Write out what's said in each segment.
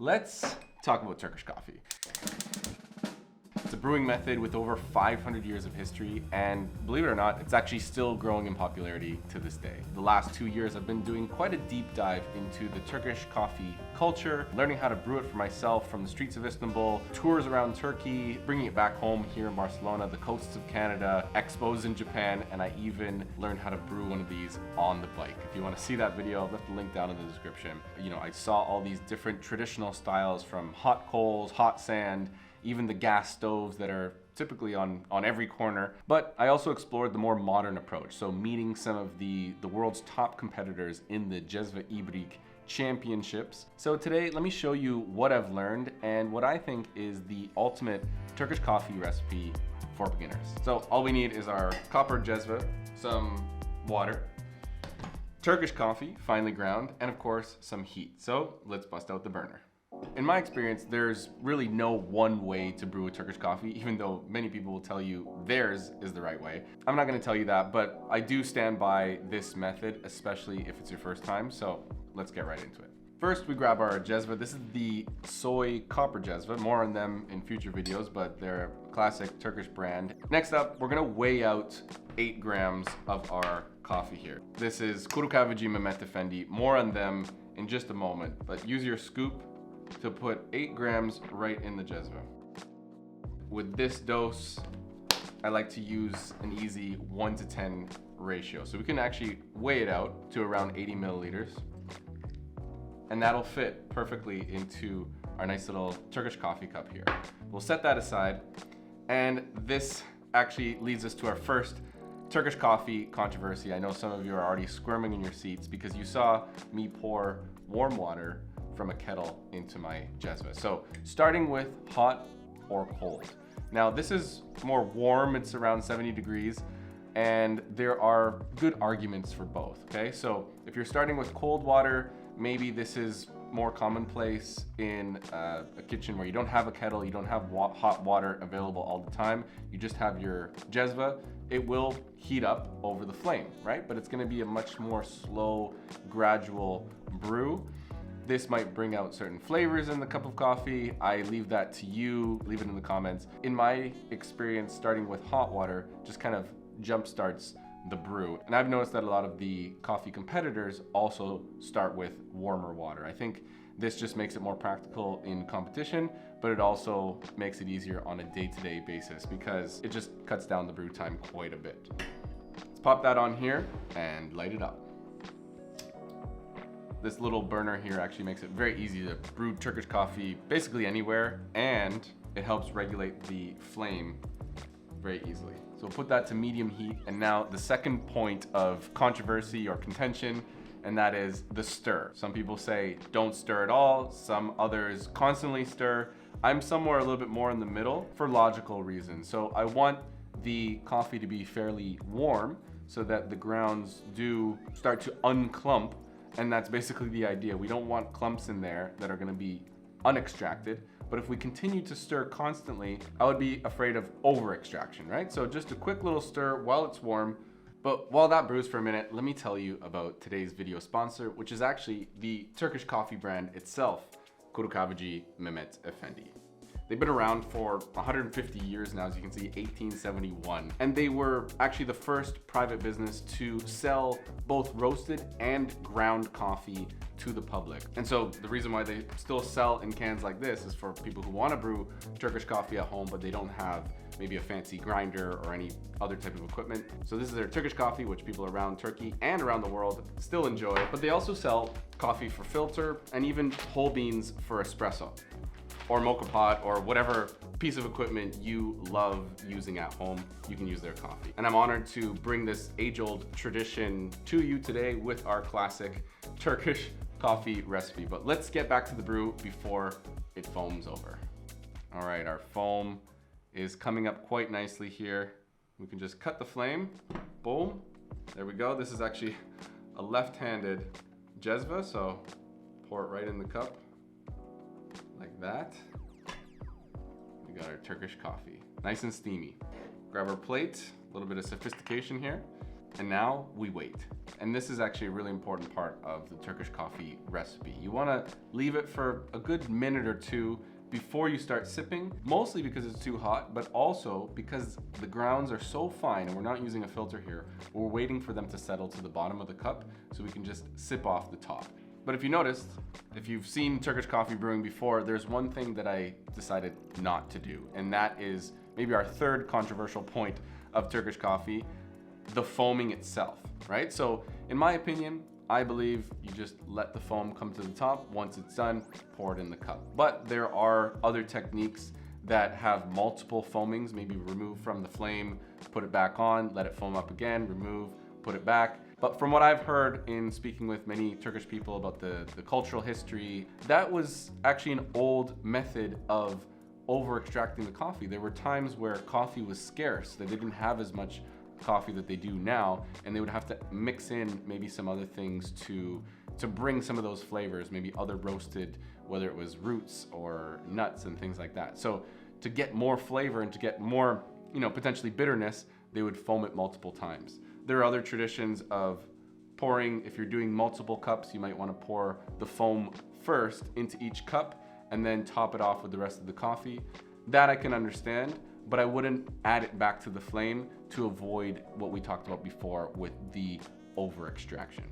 Let's talk about Turkish coffee. It's a brewing method with over 500 years of history, and believe it or not, it's actually still growing in popularity to this day. The last 2 years I've been doing quite a deep dive into the Turkish coffee culture, learning how to brew it for myself from the streets of Istanbul, tours around Turkey, bringing it back home here in Barcelona, the coasts of Canada, expos in Japan, and I even learned how to brew one of these on the bike. If you want to see that video, I've left the link down in the description. I saw all these different traditional styles from hot coals, hot sand, even the gas stoves that are typically on every corner. But I also explored the more modern approach, so meeting some of the world's top competitors in the Cezve Ibrik championships. So today, let me show you what I've learned and what I think is the ultimate Turkish coffee recipe for beginners. So all we need is our copper cezve, some water, Turkish coffee, finely ground, and of course, some heat. So let's bust out the burner. In my experience, there's really no one way to brew a Turkish coffee, even though many people will tell you theirs is the right way. I'm not going to tell you that, but I do stand by this method, especially if it's your first time, so let's get right into it. First, we grab our cezve. This is the soy copper cezve. More on them in future videos, but they're a classic Turkish brand. Next up, we're going to weigh out 8 grams of our coffee here. This is Kurukahveci Mehmet Efendi. More on them in just a moment, but use your scoop to put 8 grams right in the cezve. With this dose, I like to use an easy 1:10 ratio. So we can actually weigh it out to around 80 milliliters. And that'll fit perfectly into our nice little Turkish coffee cup here. We'll set that aside. And this actually leads us to our first Turkish coffee controversy. I know some of you are already squirming in your seats because you saw me pour warm water from a kettle into my cezve. So starting with hot or cold. Now this is more warm, it's around 70 degrees, and there are good arguments for both, okay? So if you're starting with cold water, maybe this is more commonplace in a kitchen where you don't have a kettle, you don't have hot water available all the time, you just have your cezve. It will heat up over the flame, right? But it's gonna be a much more slow, gradual brew. This might bring out certain flavors in the cup of coffee. I leave that to you, leave it in the comments. In my experience, starting with hot water just kind of jump starts the brew. And I've noticed that a lot of the coffee competitors also start with warmer water. I think this just makes it more practical in competition, but it also makes it easier on a day-to-day basis because it just cuts down the brew time quite a bit. Let's pop that on here and light it up. This little burner here actually makes it very easy to brew Turkish coffee basically anywhere, and it helps regulate the flame very easily. So we'll put that to medium heat. And now the second point of controversy or contention, and that is the stir. Some people say don't stir at all. Some others constantly stir. I'm somewhere a little bit more in the middle for logical reasons. So I want the coffee to be fairly warm so that the grounds do start to unclump. And that's basically the idea. We don't want clumps in there that are gonna be unextracted. But if we continue to stir constantly, I would be afraid of over extraction, right? So just a quick little stir while it's warm. But while that brews for a minute, let me tell you about today's video sponsor, which is actually the Turkish coffee brand itself, Kurukahveci Mehmet Efendi. They've been around for 150 years now, as you can see, 1871. And they were actually the first private business to sell both roasted and ground coffee to the public. And so the reason why they still sell in cans like this is for people who want to brew Turkish coffee at home, but they don't have maybe a fancy grinder or any other type of equipment. So this is their Turkish coffee, which people around Turkey and around the world still enjoy. But they also sell coffee for filter and even whole beans for espresso, or mocha pot, or whatever piece of equipment you love using at home, you can use their coffee. And I'm honored to bring this age-old tradition to you today with our classic Turkish coffee recipe. But let's get back to the brew before it foams over. All right, our foam is coming up quite nicely here. We can just cut the flame, boom, there we go. This is actually a left-handed cezve, so pour it right in the cup. Like that. We got our Turkish coffee. Nice and steamy. Grab our plate, a little bit of sophistication here. And now we wait. And this is actually a really important part of the Turkish coffee recipe. You wanna leave it for a good minute or two before you start sipping, mostly because it's too hot, but also because the grounds are so fine and we're not using a filter here, we're waiting for them to settle to the bottom of the cup so we can just sip off the top. But if you noticed, if you've seen Turkish coffee brewing before, there's one thing that I decided not to do, and that is maybe our third controversial point of Turkish coffee, the foaming itself, right? So in my opinion, I believe you just let the foam come to the top. Once it's done, pour it in the cup. But there are other techniques that have multiple foamings, maybe remove from the flame, put it back on, let it foam up again, remove, put it back. But from what I've heard in speaking with many Turkish people about the cultural history, that was actually an old method of over extracting the coffee. There were times where coffee was scarce. They didn't have as much coffee that they do now, and they would have to mix in maybe some other things to bring some of those flavors, maybe other roasted, whether it was roots or nuts and things like that. So to get more flavor and to get more, potentially bitterness, they would foam it multiple times. There are other traditions of pouring. If you're doing multiple cups, you might want to pour the foam first into each cup and then top it off with the rest of the coffee. That I can understand, but I wouldn't add it back to the flame to avoid what we talked about before with the over extraction.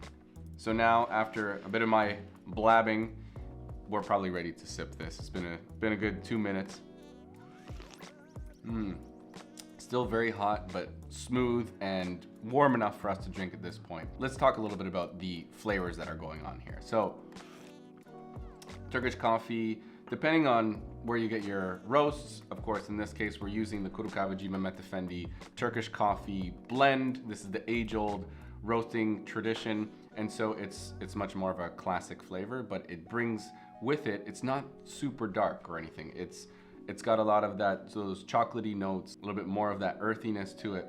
So now, after a bit of my blabbing, we're probably ready to sip this. It's been a good 2 minutes. Still very hot, but smooth and warm enough for us to drink at this point. Let's talk a little bit about the flavors that are going on here. So, Turkish coffee, depending on where you get your roasts, of course, in this case, we're using the Kurukahveci Mehmet Efendi Turkish coffee blend. This is the age-old roasting tradition, and so it's much more of a classic flavor, but it brings with it, it's not super dark or anything. It's got a lot of those chocolatey notes, a little bit more of that earthiness to it,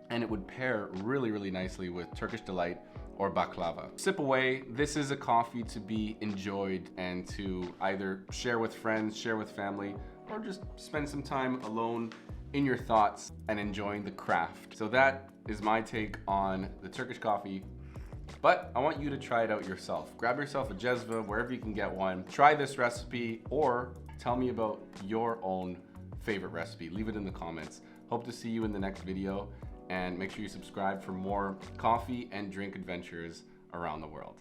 and it would pair really, really nicely with Turkish Delight or baklava. Sip away. This is a coffee to be enjoyed and to either share with friends, share with family, or just spend some time alone in your thoughts and enjoying the craft. So that is my take on the Turkish coffee. But I want you to try it out yourself. Grab yourself a cezve, wherever you can get one. Try this recipe, or tell me about your own favorite recipe. Leave it in the comments. Hope to see you in the next video. And make sure you subscribe for more coffee and drink adventures around the world.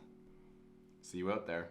See you out there.